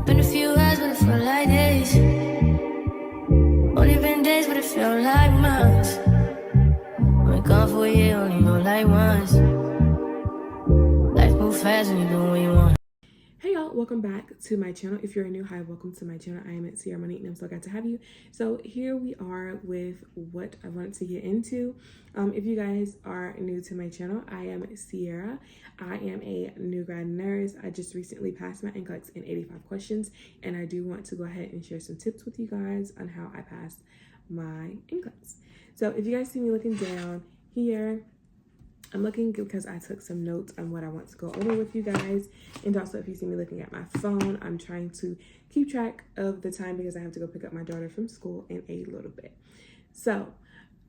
Been a few hours, but it felt like days. Only been days, but it felt like months. Been gone for a year, only know like once. Life move fast when you do what you want. Hey y'all, welcome back to my channel. If you're new, hi, welcome to my channel. I am Ciara, Monique, and I'm so glad to have you. So here we are with what I wanted to get into. If you guys are new to my channel, I am Ciara. I am a new grad nurse. I just recently passed my Nclex in 85 questions, and I do want to go ahead and share some tips with you guys on how I passed my Nclex. So if you guys see me looking down here, I'm looking because I took some notes on what I want to go over with you guys. And also, if you see me looking at my phone, I'm trying to keep track of the time because I have to go pick up my daughter from school in a little bit. So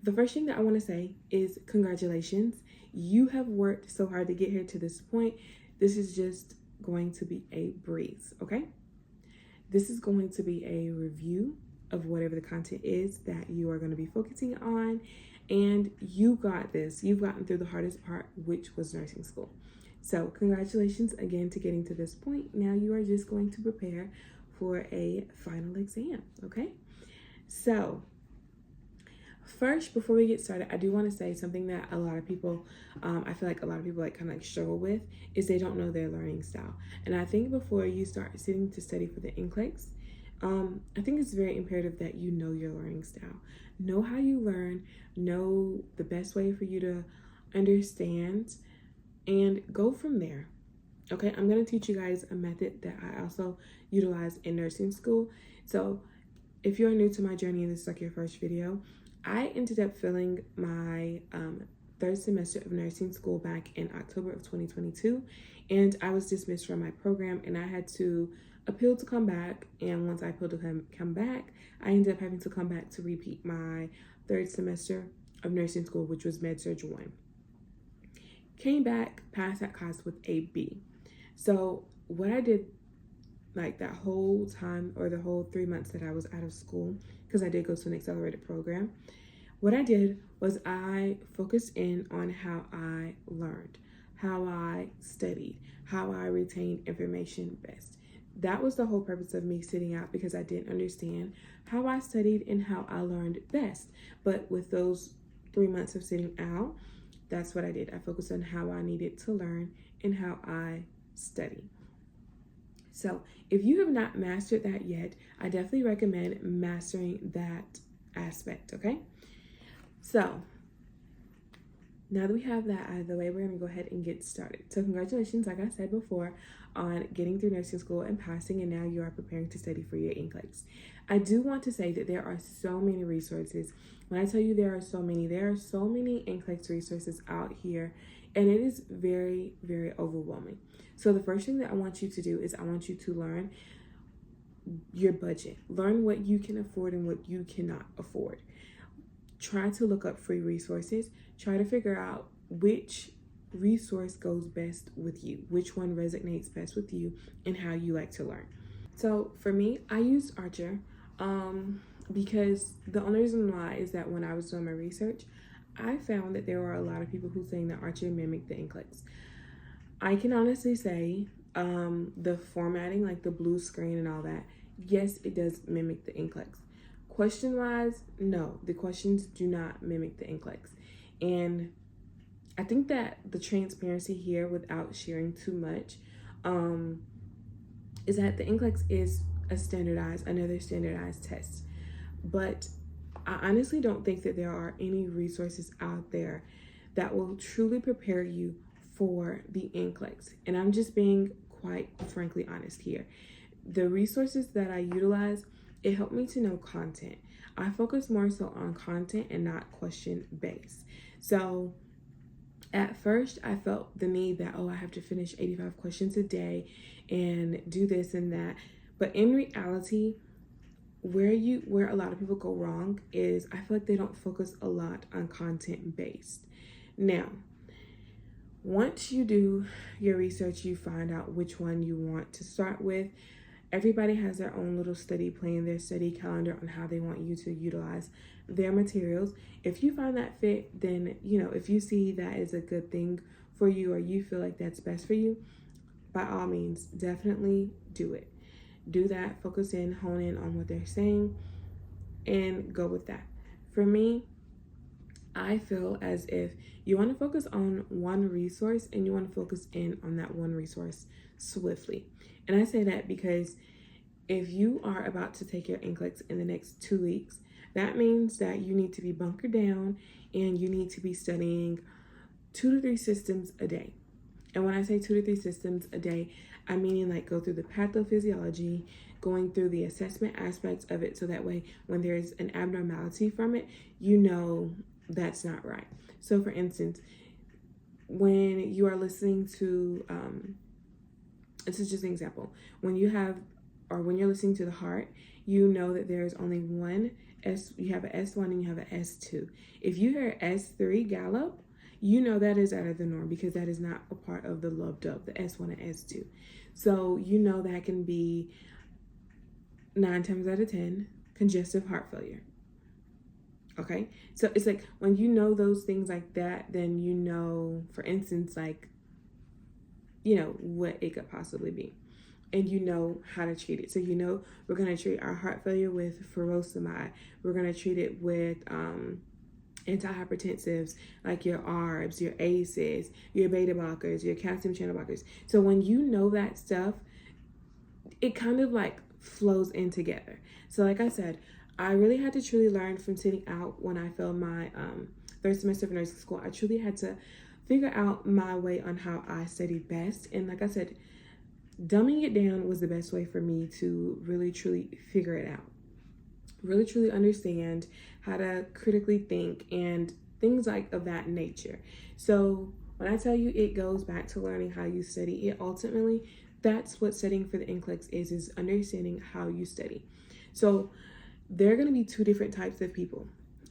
the first thing that I want to say is congratulations. You have worked so hard to get here to this point. This is just going to be a breeze, okay? This is going to be a review of whatever the content is that you are going to be focusing on. And you got this. You've gotten through the hardest part, which was nursing school. So congratulations again to getting to this point. Now you are just going to prepare for a final exam, okay? So first, before we get started, I do want to say something that a lot of people, I feel like a lot of people kind of struggle with, is they don't know their learning style. And I think before you start sitting to study for the Nclex, I think it's very imperative that you know your learning style. Know how you learn, know the best way for you to understand, and go from there. Okay, I'm going to teach you guys a method that I also utilize in nursing school. So if you're new to my journey and this is like your first video, I ended up filling my third semester of nursing school back in October of 2022, and I was dismissed from my program, and I had to appeal to come back. And once I appealed to come back, I ended up having to come back to repeat my third semester of nursing school, which was Med-Surg 1. Came back, passed that class with a B. So what I did like that whole time, or the whole 3 months that I was out of school, because I did go to an accelerated program, what I did was I focused in on how I learned, how I studied, how I retained information best. That was the whole purpose of me sitting out, because I didn't understand how I studied and how I learned best. But with those 3 months of sitting out, that's what I did. I focused on how I needed to learn and how I study. So if you have not mastered that yet, I definitely recommend mastering that aspect, okay? So now that we have that out of the way, we're gonna go ahead and get started. So congratulations, like I said before, on getting through nursing school and passing, and now you are preparing to study for your Nclex. I do want to say that there are so many resources. When I tell you there are so many Nclex resources out here, and it is very, very overwhelming. So the first thing that I want you to do is I want you to learn your budget. Learn what you can afford and what you cannot afford. Try to look up free resources. Try to figure out which resource goes best with you, which one resonates best with you, and how you like to learn. So for me, I used Archer because the only reason why is that when I was doing my research, I found that there were a lot of people who saying that Archer mimicked the Nclex. I can honestly say the formatting, like the blue screen and all that, yes, it does mimic the Nclex. Question-wise, no, the questions do not mimic the Nclex. And I think that the transparency here, without sharing too much, is that the Nclex is another standardized test. But I honestly don't think that there are any resources out there that will truly prepare you for the Nclex. And I'm just being quite frankly honest here. The resources that I utilize, it helped me to know content. I focus more so on content and not question based. So at first I felt the need that, oh, I have to finish 85 questions a day and do this and that. But in reality, where a lot of people go wrong is I feel like they don't focus a lot on content based. Now, once you do your research, you find out which one you want to start with. Everybody has their own little study plan, their study calendar on how they want you to utilize their materials. If you find that fit, then, if you see that is a good thing for you, or you feel like that's best for you, by all means, definitely do it. do that, focus in, hone in on what they're saying, and go with that. For me, I feel as if you want to focus on one resource and you want to focus in on that one resource swiftly. And I say that because if you are about to take your Nclex in the next 2 weeks, that means that you need to be bunkered down and you need to be studying 2 to 3 systems a day. And when I say 2 to 3 systems a day, I'm meaning like go through the pathophysiology, going through the assessment aspects of it, so that way when there's an abnormality from it, you know that's not right. So for instance, when you are listening to, this is just an example, when you're listening to the heart, you know that there's only one you have an S1 and you have an S2. If you hear S3 gallop, you know that is out of the norm, because that is not a part of the love dub, the S1 and S2. So you know that can be 9 times out of 10 congestive heart failure. Okay, so it's like when you know those things like that, then you know, for instance, like, you know, what it could possibly be. And you know how to treat it. So you know we're going to treat our heart failure with furosemide. We're going to treat it with antihypertensives like your ARBs, your ACEs, your beta blockers, your calcium channel blockers. So when you know that stuff, it kind of like flows in together. So like I said, I really had to truly learn from sitting out when I failed my third semester of nursing school. I truly had to figure out my way on how I studied best. And like I said, dumbing it down was the best way for me to really truly figure it out, really truly understand how to critically think and things like of that nature. So when I tell you it goes back to learning how you study, it ultimately, that's what studying for the Nclex is understanding how you study. So there are going to be 2 different types of people.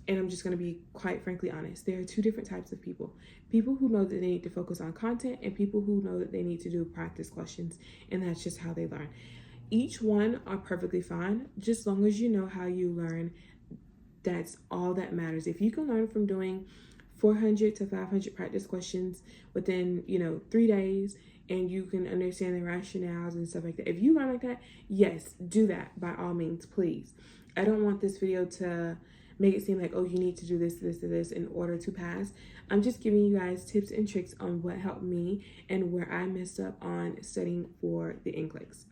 And I'm just going to be quite frankly honest. There are 2 different types of people. People who know that they need to focus on content, and people who know that they need to do practice questions. And that's just how they learn. Each one are perfectly fine, just as long as you know how you learn. That's all that matters. If you can learn from doing 400 to 500 practice questions within, 3 days, and you can understand the rationales and stuff like that. If you learn like that, yes, do that by all means, please. I don't want this video to make it seem like, oh, you need to do this, this, and this in order to pass. I'm just giving you guys tips and tricks on what helped me and where I messed up on studying for the Nclex.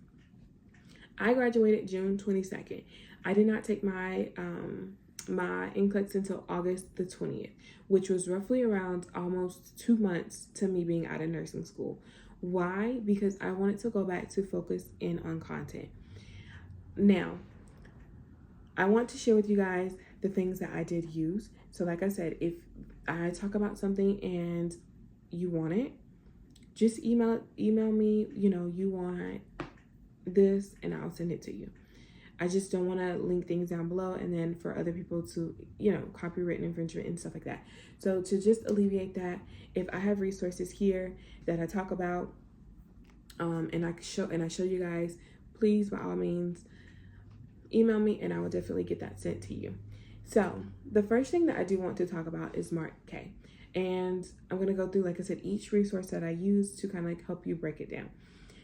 I graduated June 22nd. I did not take my my Nclex until August the 20th, which was roughly around almost 2 months to me being out of nursing school. Why? Because I wanted to go back to focus in on content. Now, I want to share with you guys the things that I did use. So like I said, if I talk about something and you want it, just email me, you want this, and I'll send it to you. I just don't want to link things down below and then for other people to, copyright infringement and stuff like that. So to just alleviate that, if I have resources here that I talk about, and I show you guys, please, by all means, email me and I will definitely get that sent to you. So the first thing that I do want to talk about is Mark K. And I'm going to go through, like I said, each resource that I use to kind of like help you break it down.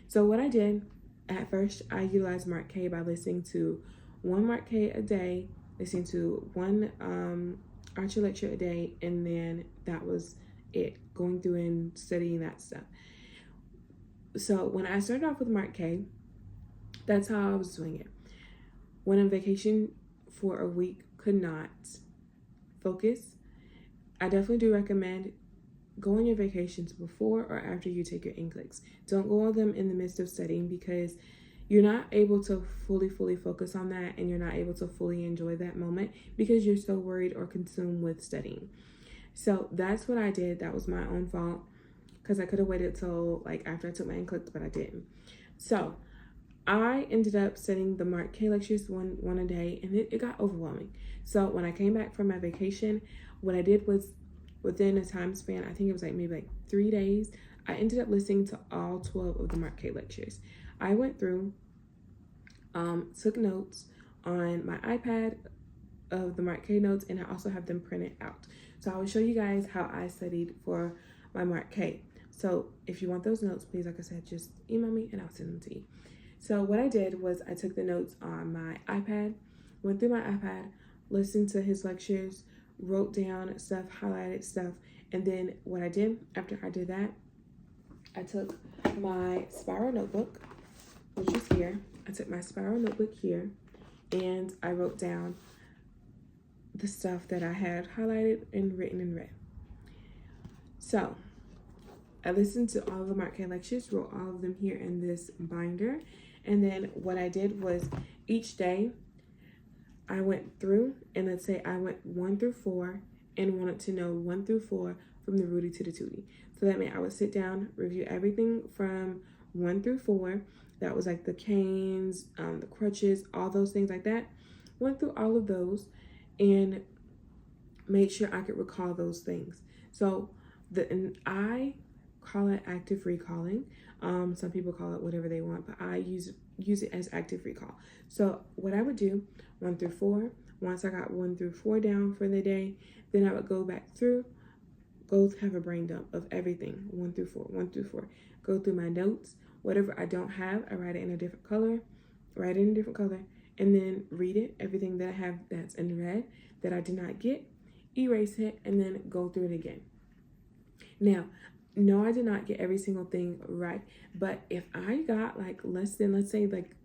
So what I did at first, I utilized Mark K by listening to 1 Mark K a day, listening to 1 Archer lecture a day, and then that was it, going through and studying that stuff. So when I started off with Mark K, that's how I was doing it. When on vacation for a week, could not focus, I definitely do recommend go on your vacations before or after you take your Nclex. Don't go on them in the midst of studying, because you're not able to fully focus on that, and you're not able to fully enjoy that moment because you're so worried or consumed with studying. So that's what I did. That was my own fault, because I could have waited till like after I took my Nclex, but I didn't. So I ended up studying the Mark K lectures one a day, and it got overwhelming. So when I came back from my vacation, what I did was, within a time span, I think it was maybe 3 days, I ended up listening to all 12 of the Mark K lectures. I went through, took notes on my iPad of the Mark K notes, and I also have them printed out. So I will show you guys how I studied for my Mark K. So if you want those notes, please, like I said, just email me and I'll send them to you. So what I did was I took the notes on my iPad, went through my iPad, listened to his lectures, wrote down stuff, highlighted stuff, and then what I did after I did that, I took my spiral notebook, which is here. I took my spiral notebook here, and I wrote down the stuff that I had highlighted and written and read. So I listened to all of the Mark K lectures, wrote all of them here in this binder, and then what I did was each day I went through, and let's say I went 1 through 4 and wanted to know 1 through 4 from the Rudy to the Tootie. So that meant I would sit down, review everything from 1 through 4. That was like the canes, the crutches, all those things like that. Went through all of those and made sure I could recall those things. So I call it active recalling. Some people call it whatever they want, but I use it as active recall. So what I would do, 1 through 4, once I got 1 through 4 down for the day, then I would go back through, go have a brain dump of everything, 1 through 4, 1 through 4. Go through my notes, whatever I don't have, I write it in a different color, and then read it, everything that I have that's in red that I did not get, erase it, and then go through it again. Now, no, I did not get every single thing right, but if I got like less than, let's say like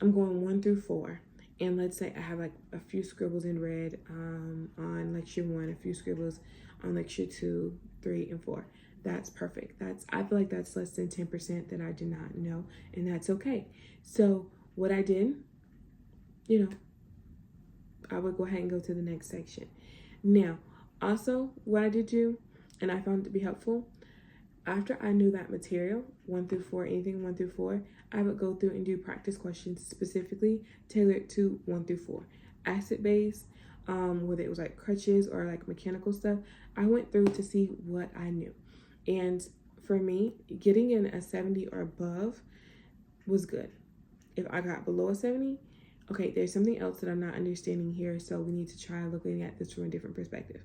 I'm going 1 through 4, and let's say I have like a few scribbles in red on lecture 1, a few scribbles on lecture 2, 3, and 4. That's perfect. I feel like that's less than 10% that I did not know, and that's okay. So what I did, I would go ahead and go to the next section. Now, also what I did do, and I found it to be helpful, after I knew that material, 1 through 4, anything 1 through 4, I would go through and do practice questions specifically tailored to 1 through 4. Acid-based, whether it was like crutches or like mechanical stuff, I went through to see what I knew. And for me, getting in a 70 or above was good. If I got below a 70, okay, there's something else that I'm not understanding here, so we need to try looking at this from a different perspective.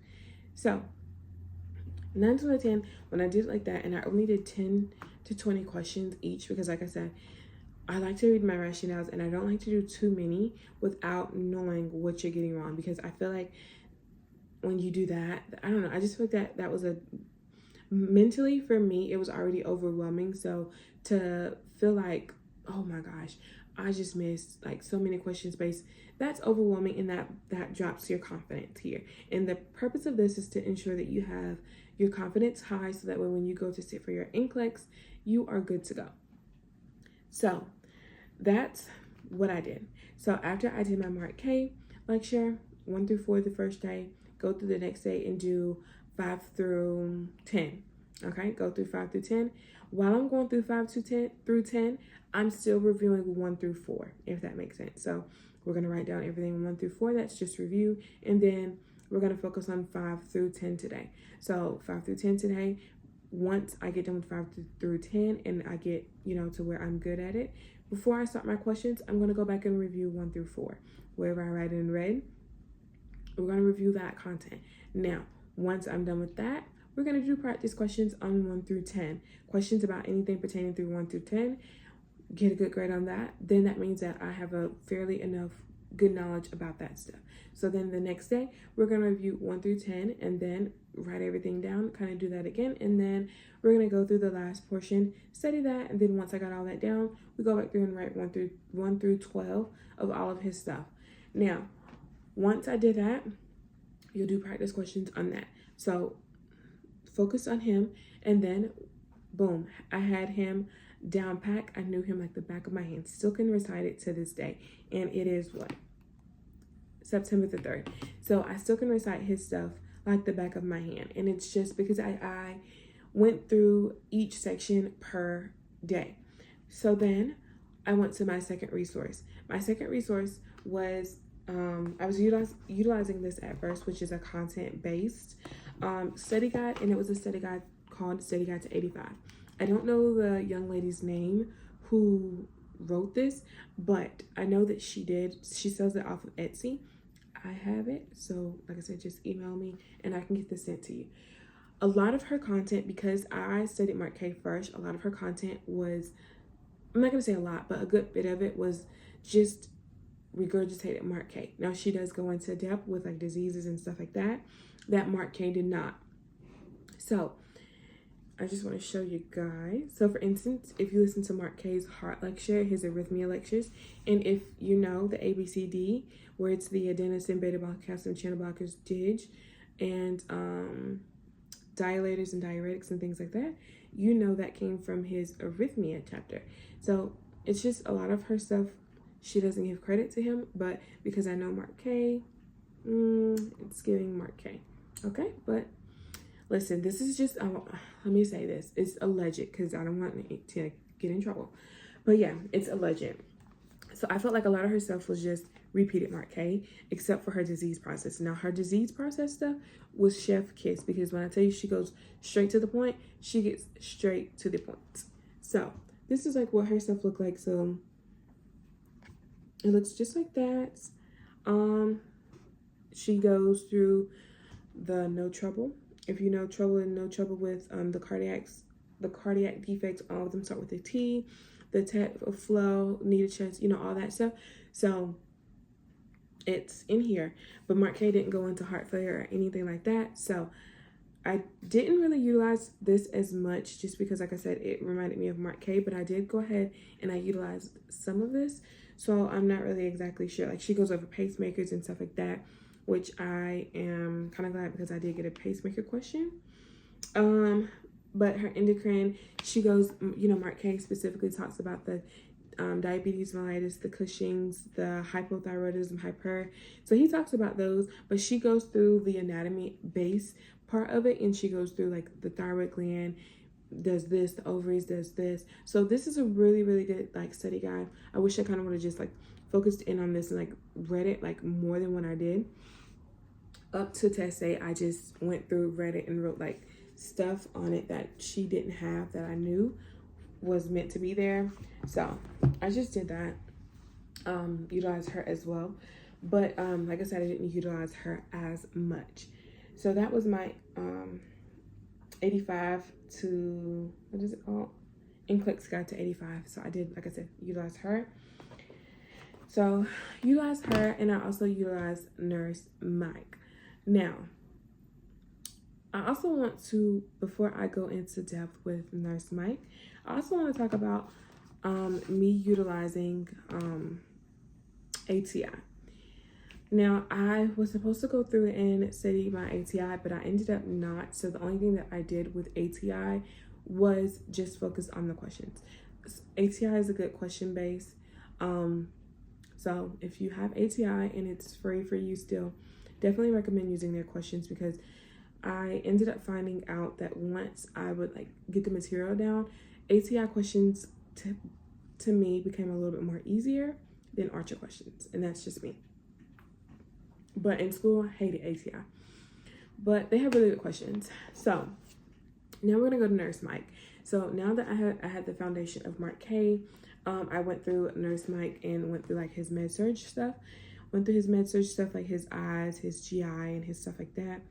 So 9 to 10, when I did it like that, and I only did 10 to 20 questions each, because like I said, I like to read my rationales, and I don't like to do too many without knowing what you're getting wrong, because I feel like when you do that, I don't know, I just feel like that was mentally for me, it was already overwhelming. So to feel like, oh my gosh, I just missed like so many questions based, that's overwhelming, and that drops your confidence here. And the purpose of this is to ensure that you have your confidence high, so that way when you go to sit for your Nclex, you are good to go. So that's what I did. So after I did my Mark K lecture, 1 through 4 the first day, go through the next day and do 5 through 10. Okay, go through 5 through 10. While I'm going through 5 through 10, I'm still reviewing 1 through 4, if that makes sense. So we're going to write down everything 1 through 4. That's just review. And then we're going to focus on 5 through 10 today. So 5 through 10 today. Once I get done with 5 through 10 and I get, to where I'm good at it, before I start my questions, I'm going to go back and review 1 through 4. Wherever I write it in red, we're going to review that content. Now, once I'm done with that, we're going to do practice questions on 1 through 10. Questions about anything pertaining through 1 through 10. Get a good grade on that. Then that means that I have a fairly enough good knowledge about that stuff. So then the next day, we're going to review 1 through 10 and then write everything down, kind of do that again. And then we're going to go through the last portion, study that. And then once I got all that down, we go back through and write 1 through 12 of all of his stuff. Now, once I did that, you'll do practice questions on that. So focus on him, and then boom, I had him down pack. I knew him like the back of my hand. Still can recite it to this day. And it is what? September the 3rd. So I still can recite his stuff like the back of my hand. And it's just because I went through each section per day. So then I went to my second resource. My second resource was, I was utilizing this at first, which is a content-based study guide, and it was a study guide called Study Guide to 85. I don't know the young lady's name who wrote this, but I know that she did. She sells it off of Etsy. I have it, so like I said, just email me and I can get this sent to you. A lot of her content, because I studied Mark K first, a lot of her content was I'm not going to say a lot, but a good bit of it was just regurgitated Mark K. Now, she does go into depth with like diseases and stuff like that Mark K did not. So I just want to show you guys. So for instance, if you listen to Mark K's heart lecture, his arrhythmia lectures, and if you know the ABCD, where it's the adenosine, beta blocker, calcium channel blockers, DIG, and dilators and diuretics and things like that, you know that came from his arrhythmia chapter. So it's just a lot of her stuff. She doesn't give credit to him, but because I know Mark K, it's giving Mark K. Okay, but listen, this is just, let me say this. It's alleged because I don't want to get in trouble. But yeah, it's alleged. So I felt like a lot of her stuff was just repeated Mark K, except for her disease process. Now, her disease process stuff was chef kiss, because when I tell you she goes straight to the point, she gets straight to the point. So this is like what her stuff looked like. So it looks just like that. She goes through the no trouble. If you know trouble and no trouble with the cardiac defects, all of them start with a T, the type of flow, need a chest, you know, all that stuff. So it's in here, but Mark K didn't go into heart failure or anything like that. So I didn't really utilize this as much just because, like I said, it reminded me of Mark K, but I did go ahead and I utilized some of this. So I'm not really exactly sure. Like, she goes over pacemakers and stuff like that, which I am kind of glad because I did get a pacemaker question. But her endocrine, she goes, you know, Mark K specifically talks about the diabetes mellitus, the Cushing's, the hypothyroidism, hyper. So he talks about those, but she goes through the anatomy base part of it, and she goes through like the thyroid gland does this, the ovaries does this. So this is a really, really good like study guide. I wish I kind of would have just like focused in on this and like read it like more than what I did. Up to test A, I just went through, read it, and wrote like stuff on it that she didn't have that I knew was meant to be there. So I just did that. Utilized her as well, but like I said, I didn't utilize her as much. So that was my 85 to, what is it called? Nclex Guide to 85. So I did, like I said, utilize her. So utilize her, and I also utilized Nurse Mike. Now, I also want to, before I go into depth with Nurse Mike, I also want to talk about me utilizing ATI. Now, I was supposed to go through and study my ATI, but I ended up not. So the only thing that I did with ATI was just focus on the questions. ATI is a good question base. So if you have ATI and it's free for you still, definitely recommend using their questions, because I ended up finding out that once I would like get the material down, ATI questions to me became a little bit more easier than Archer questions, and that's just me. But in school, I hated ATI. But they have really good questions. So now we're gonna go to Nurse Mike. So now that I had the foundation of Mark K, I went through Nurse Mike and went through like his med surge stuff. Went through his med surge stuff, like his eyes, his GI, and his stuff like that.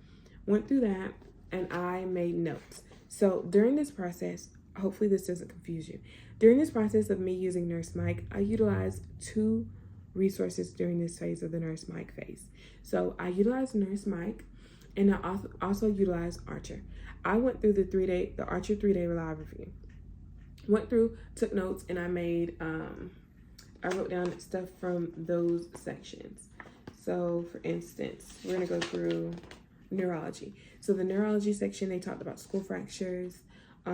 Went through that, and I made notes. So during this process, hopefully this doesn't confuse you. During this process of me using Nurse Mike, I utilized 2 resources during this phase of the Nurse Mike phase. So I utilized Nurse Mike, and I also utilized Archer. I went through the Archer 3-day reliable review. Went through, took notes, and I made, I wrote down stuff from those sections. So for instance, we're gonna go through neurology. So the neurology section, they talked about skull fractures. They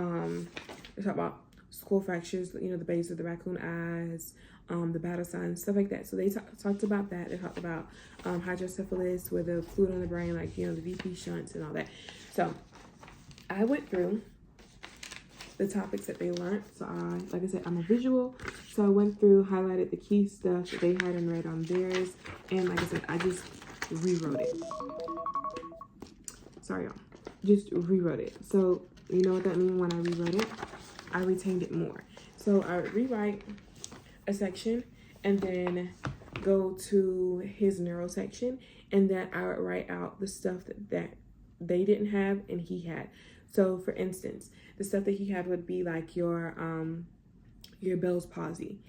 talked about skull fractures, you know, the base of the raccoon eyes, the battle signs, stuff like that. So they talked about that. They talked about hydrocephalus, with the fluid on the brain, like, you know, the VP shunts and all that. So I went through the topics that they learned. So like I said, I'm a visual. So I went through, highlighted the key stuff that they had and read on theirs. And like I said, I just rewrote it. Sorry, y'all. Just rewrote it. So you know what that means when I rewrote it? I retained it more. So I would rewrite a section and then go to his neuro section, and then I would write out the stuff that they didn't have and he had. So for instance, the stuff that he had would be like your your Bell's palsy,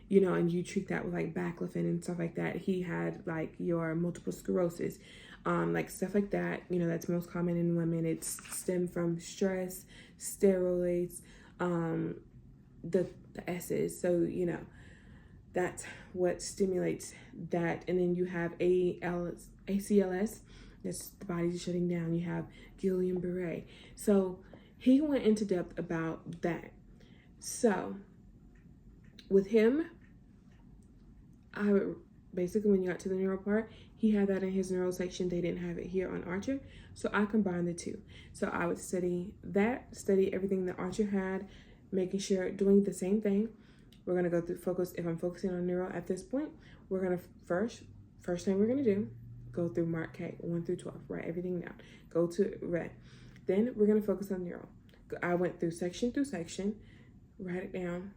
you know, and you treat that with like baclofen and stuff like that. He had like your multiple sclerosis, like stuff like that, you know, that's most common in women. It's stemmed from stress, steroids, the S's. So, you know, that's what stimulates that. And then you have ACLS, that's the body's shutting down. You have Guillain-Barré. So he went into depth about that. So with him, I would basically, when you got to the neuro part, he had that in his neuro section. They didn't have it here on Archer. So I combined the two. So I would study everything that Archer had, making sure, doing the same thing. We're going to go through focus. If I'm focusing on neuro at this point, we're going to first thing we're going to do, go through Mark K, 1 through 12, write everything down, go to red. Then we're going to focus on neuro. I went through section, write it down.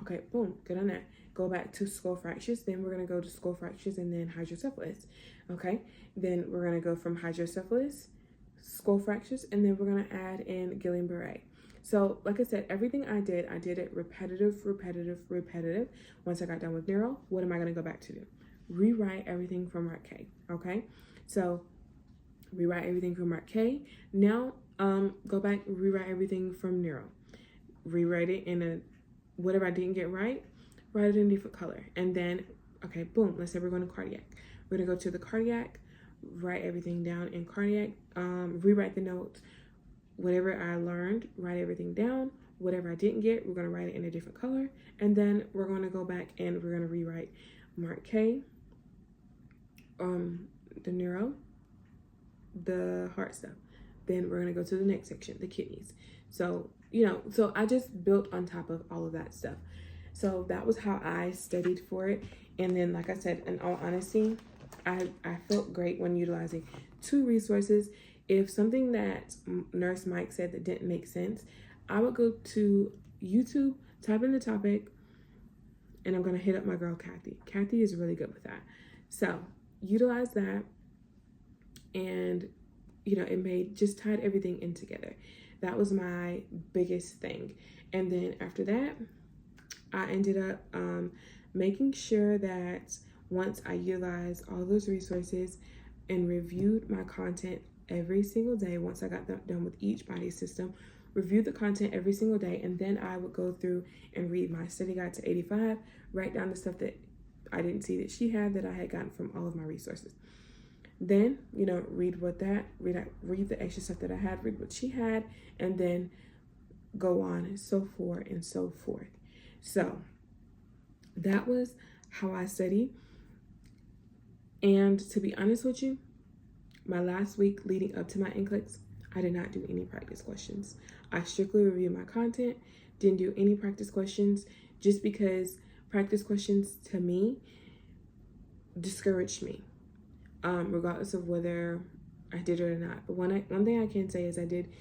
Okay, boom, good on that. Go back to skull fractures. Then we're going to go to skull fractures and then hydrocephalus. Okay, then we're going to go from hydrocephalus, skull fractures, and then we're going to add in Guillain-Barré. So like I said, everything I did it repetitive. Once I got done with neuro, what am I going to go back to do? Rewrite everything from Mark K. Okay, so rewrite everything from Mark K. Now go back, rewrite everything from neuro. Rewrite it in a, whatever I didn't get right, write it in a different color. And then, okay, boom, let's say we're going to cardiac. We're going to go to the cardiac, write everything down in cardiac, rewrite the notes. Whatever I learned, write everything down. Whatever I didn't get, we're going to write it in a different color. And then we're going to go back and we're going to rewrite Mark K, the neuro, the heart stuff. Then we're going to go to the next section, the kidneys. So, you know, so I just built on top of all of that stuff. So that was how I studied for it. And then, like I said, in all honesty, I felt great when utilizing 2 resources. If something that Nurse Mike said that didn't make sense, I would go to YouTube, type in the topic, and I'm going to hit up my girl, Kathy. Kathy is really good with that. So utilize that. And, you know, just tied everything in together. That was my biggest thing. And then after that, I ended up making sure that once I utilized all those resources and reviewed my content every single day, once I got done with each body system, reviewed the content every single day, and then I would go through and read my study guide to 85, write down the stuff that I didn't see that she had that I had gotten from all of my resources. Then, you know, read the extra stuff that I had, read what she had, and then go on and so forth and so forth. So that was how I studied. And to be honest with you, my last week leading up to my Nclex, I did not do any practice questions. I strictly reviewed my content, didn't do any practice questions, just because practice questions to me discouraged me, regardless of whether I did it or not. But one thing I can say is I did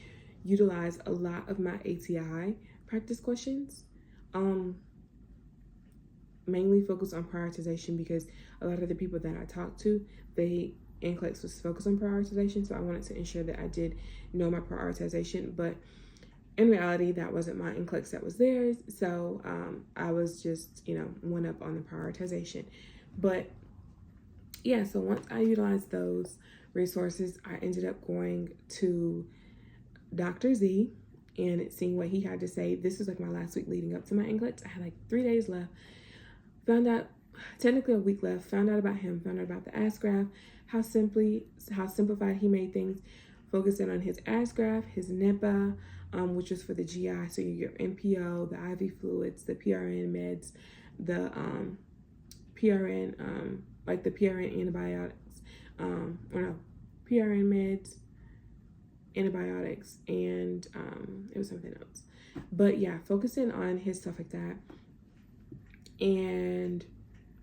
utilize a lot of my ATI practice questions, mainly focused on prioritization, because a lot of the people that I talked to, Nclex was focused on prioritization, so I wanted to ensure that I did know my prioritization. But in reality, that wasn't my Nclex, that was theirs. So I was just, you know, one up on the prioritization. But yeah, so once I utilized those resources, I ended up going to Dr. Z and seeing what he had to say. This was like my last week leading up to my Nclex. I had like 3 days left. Found out, technically a week left, found out about him, found out about the ass graph, how simplified he made things, focusing on his ass graph, his NEPA, which was for the GI, so your NPO, the IV fluids, the PRN meds, the PRN, like the PRN antibiotics, PRN meds, antibiotics, and it was something else. But yeah, focusing on his stuff like that, and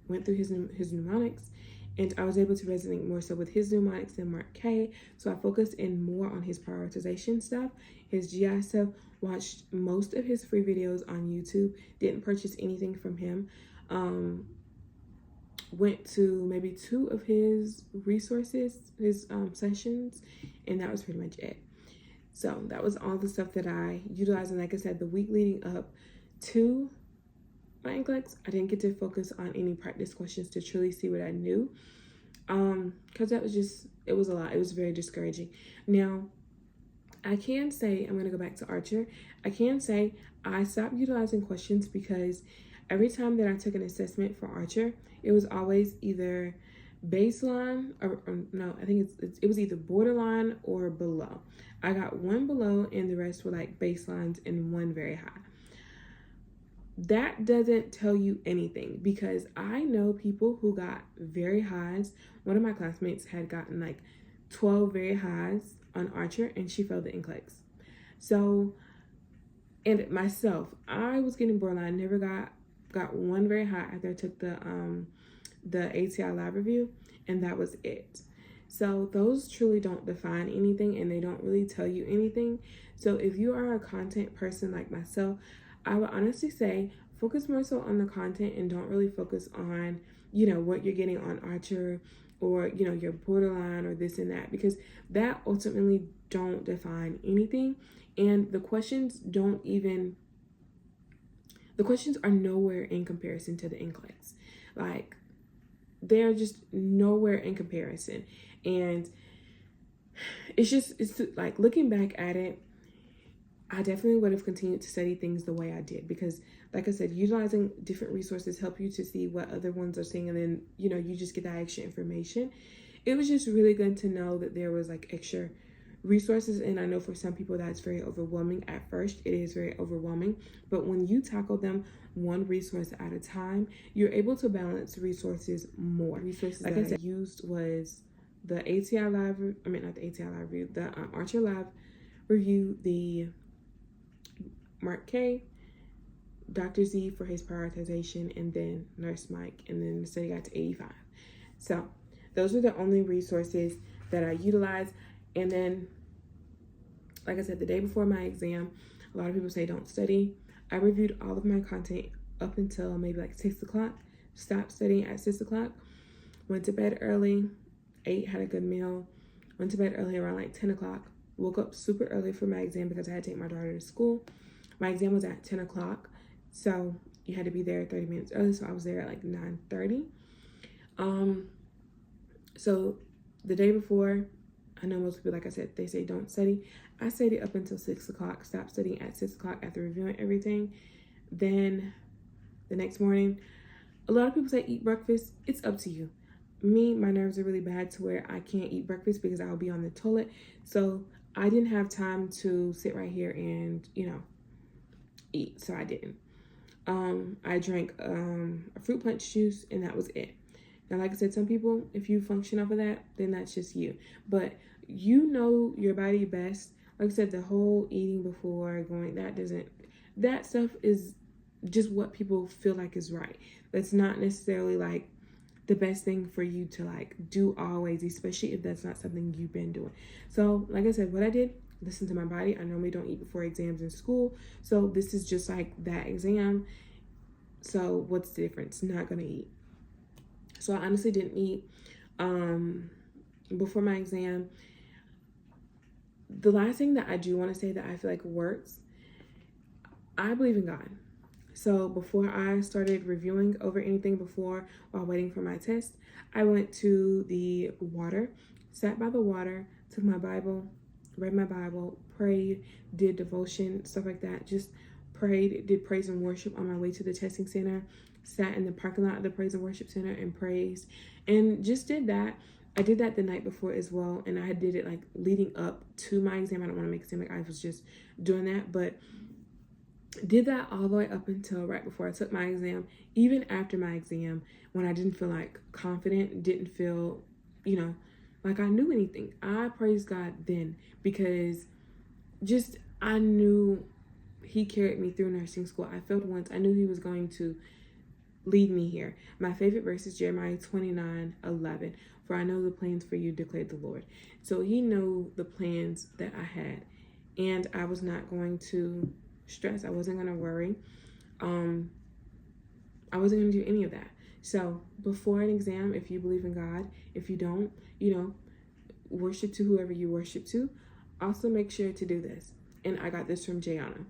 went through his mnemonics, and I was able to resonate more so with his mnemonics than Mark K. So I focused in more on his prioritization stuff, his GI stuff, watched most of his free videos on YouTube, didn't purchase anything from him, went to maybe 2 of his resources, his sessions, and that was pretty much it. So that was all the stuff that I utilized. And like I said, the week leading up to my Nclex. I didn't get to focus on any practice questions to truly see what I knew. Because that was just, it was a lot. It was very discouraging. Now, I can say, I'm going to go back to Archer. I can say I stopped utilizing questions because every time that I took an assessment for Archer, it was always either baseline or no, I think it was either borderline or below. I got one below and the rest were like baselines and one very high. That doesn't tell you anything because I know people who got very highs. One of my classmates had gotten like 12 very highs on Archer and she failed the Nclex. So, and myself, I was getting borderline, never got one very high after I took the ATI lab review, and that was it. So those truly don't define anything and they don't really tell you anything. So if you are a content person like myself, I would honestly say focus more so on the content and don't really focus on, you know, what you're getting on Archer or, you know, your borderline or this and that, because that ultimately don't define anything. And the questions are nowhere in comparison to the Nclex. Like, they're just nowhere in comparison. And it's like, looking back at it, I definitely would have continued to study things the way I did because, like I said, utilizing different resources help you to see what other ones are seeing, and then, you know, you just get that extra information. It was just really good to know that there was like extra resources, and I know for some people that's very overwhelming at first. It is very overwhelming, but when you tackle them one resource at a time, you're able to balance resources more. Resources like I said, used was the ATI lab, not the ATI lab review, the Archer lab review, the Mark K, Dr. Z for his prioritization, and then Nurse Mike, and then the study got to 85. So those were the only resources that I utilized. And then, like I said, the day before my exam, a lot of people say don't study. I reviewed all of my content up until maybe like 6 o'clock, stopped studying at 6 o'clock, went to bed early, ate, had a good meal, went to bed early around like 10 o'clock, woke up super early for my exam because I had to take my daughter to school. My exam was at 10 o'clock, so you had to be there 30 minutes early, so I was there at like 9:30. So the day before, I know most people, like I said, they say don't study. I studied up until 6 o'clock, stopped studying at 6 o'clock after reviewing everything. Then the next morning, a lot of people say eat breakfast. It's up to you. Me, my nerves are really bad to where I can't eat breakfast because I'll be on the toilet. So I didn't have time to sit right here and, you know, eat. So I didn't. I drank a fruit punch juice and that was it. Now, like I said, some people, if you function off of that, then that's just you. But you know your body best. Like I said, the whole eating before going, that stuff is just what people feel like is right. That's not necessarily like the best thing for you to like do always, especially if that's not something you've been doing. So like I said, what I did, listen to my body. I normally don't eat before exams in school. So this is just like that exam. So what's the difference? Not gonna eat. So I honestly didn't eat before my exam. The last thing that I do want to say that I feel like works, I believe in God. So before I started reviewing over anything while waiting for my test, I went to the water, sat by the water, took my Bible, read my Bible, prayed, did devotion, stuff like that. Just prayed, did praise and worship on my way to the testing center, sat in the parking lot of the praise and worship center and praised, and just did that. I did that the night before as well, and I did it like leading up to my exam. I don't want to make it seem like I was just doing that, but did that all the way up until right before I took my exam. Even after my exam, when I didn't feel like confident, didn't feel, you know, like I knew anything, I praised God then, because just I knew He carried me through nursing school. I failed once. I knew He was going to lead me here. My favorite verse is Jeremiah 29:11. For I know the plans for you, declared the Lord. So He knew the plans that I had, and I was not going to stress. I wasn't going to worry. I wasn't going to do any of that. So before an exam, if you believe in God, if you don't, you know, worship to whoever you worship to. Also make sure to do this. And I got this from Jayana.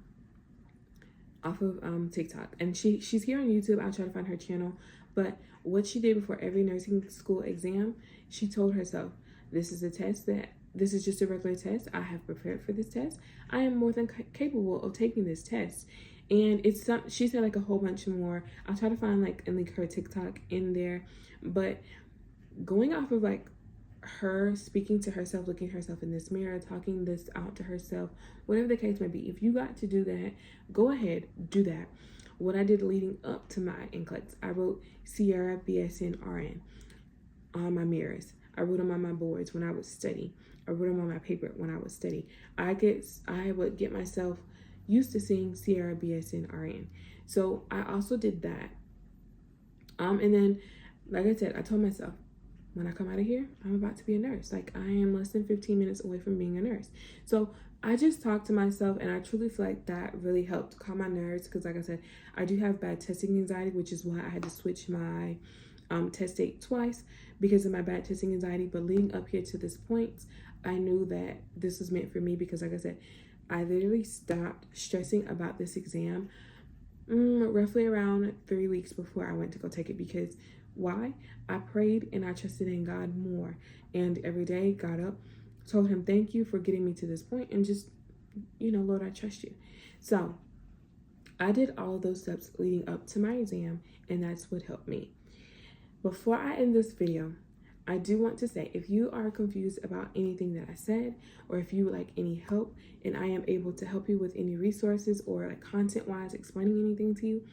off of TikTok, and she's here on YouTube. I'll try to find her channel. But what she did before every nursing school exam, she told herself, this is a test that this is just a regular test. I have prepared for this test. I am more than capable of taking this test. And it's some, she said like a whole bunch more. I'll try to find like and link her TikTok in there. But going off of like her speaking to herself, looking herself in this mirror, talking this out to herself, whatever the case may be, if you got to do that, go ahead, do that. What I did leading up to my Nclex, I wrote Ciara BSN RN on my mirrors. I wrote them on my boards when I would study. I wrote them on my paper when I would study. I would get myself used to seeing Ciara BSN RN. So I also did that. And then, like I said, I told myself, when I come out of here, I'm about to be a nurse. Like, I am less than 15 minutes away from being a nurse. So I just talked to myself, and I truly feel like that really helped calm my nerves, because like I said, I do have bad testing anxiety, which is why I had to switch my test date twice because of my bad testing anxiety. But leading up here to this point, I knew that this was meant for me, because like I said, I literally stopped stressing about this exam roughly around 3 weeks before I went to go take it. Because why? I prayed and I trusted in God more, and every day got up, told him thank you for getting me to this point, and just, you know, Lord, I trust you. So I did all of those steps leading up to my exam, and that's what helped me. Before I end this video, I do want to say, if you are confused about anything that I said, or if you would like any help and I am able to help you with any resources or like content wise explaining anything to you,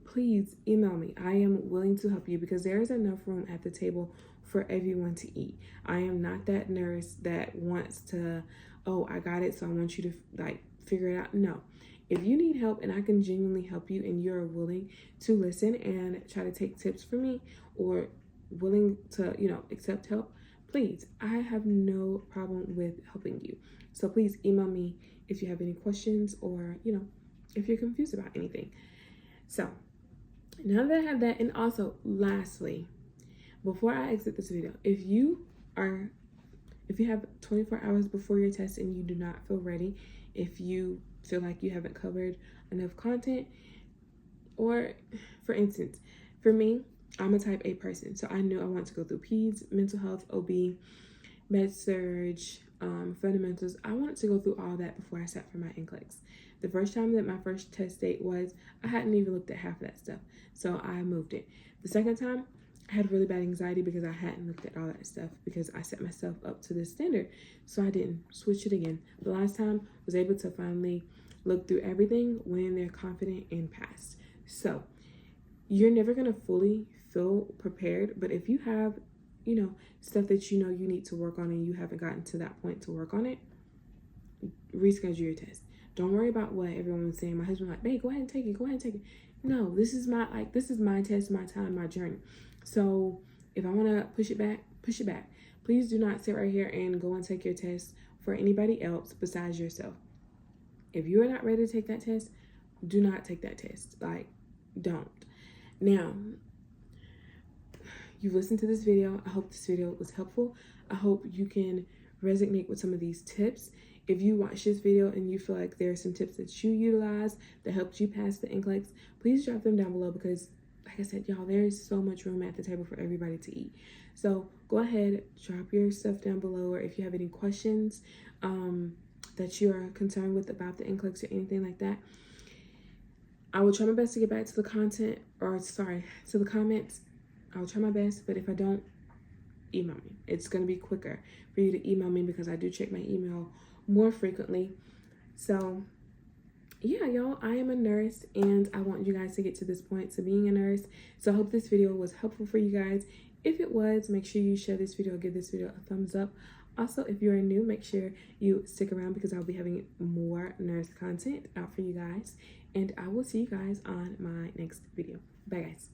please email me. I am willing to help you, because there is enough room at the table for everyone to eat. I am not that nurse that wants to, oh, I got it, so I want you to like figure it out. No. If you need help and I can genuinely help you, and you're willing to listen and try to take tips from me, or willing to, you know, accept help, please, I have no problem with helping you. So please email me if you have any questions, or, you know, if you're confused about anything. So now that I have that, and also lastly, before I exit this video, if you have 24 hours before your test and you do not feel ready, if you feel like you haven't covered enough content, or for instance, for me, I'm a type A person, so I knew I want to go through peds, mental health, OB, med surge, fundamentals. I wanted to go through all that before I sat for my Nclex. The first time that my first test date was, I hadn't even looked at half of that stuff, so I moved it. The second time, I had really bad anxiety because I hadn't looked at all that stuff, because I set myself up to this standard, so I didn't switch it again. The last time, I was able to finally look through everything, went in there confident, and passed. So you're never going to fully feel prepared, but if you have, you know, stuff that you know you need to work on and you haven't gotten to that point to work on it, reschedule your test. Don't worry about what everyone was saying. My husband was like, babe, go ahead and take it, go ahead and take it. No, this is my test, my time, my journey. So if I want to push it back, push it back. Please do not sit right here and go and take your test for anybody else besides yourself. If you are not ready to take that test, do not take that test. Like, don't. Now, you've listened to this video. I hope this video was helpful. I hope you can resonate with some of these tips. If you watch this video and you feel like there are some tips that you utilize that helped you pass the Nclex, please drop them down below, because like I said, y'all, there is so much room at the table for everybody to eat. So go ahead, drop your stuff down below, or if you have any questions that you are concerned with about the Nclex or anything like that, I will try my best to get back to the content, or sorry, to the comments. I'll try my best, but if I don't, email me. It's going to be quicker for you to email me, because I do check my email more frequently. So yeah, y'all, I am a nurse, and I want you guys to get to this point to being a nurse. So I hope this video was helpful for you guys. If it was, make sure you share this video, give this video a thumbs up. Also, if you are new, make sure you stick around, because I'll be having more nurse content out for you guys. And I will see you guys on my next video. Bye, guys.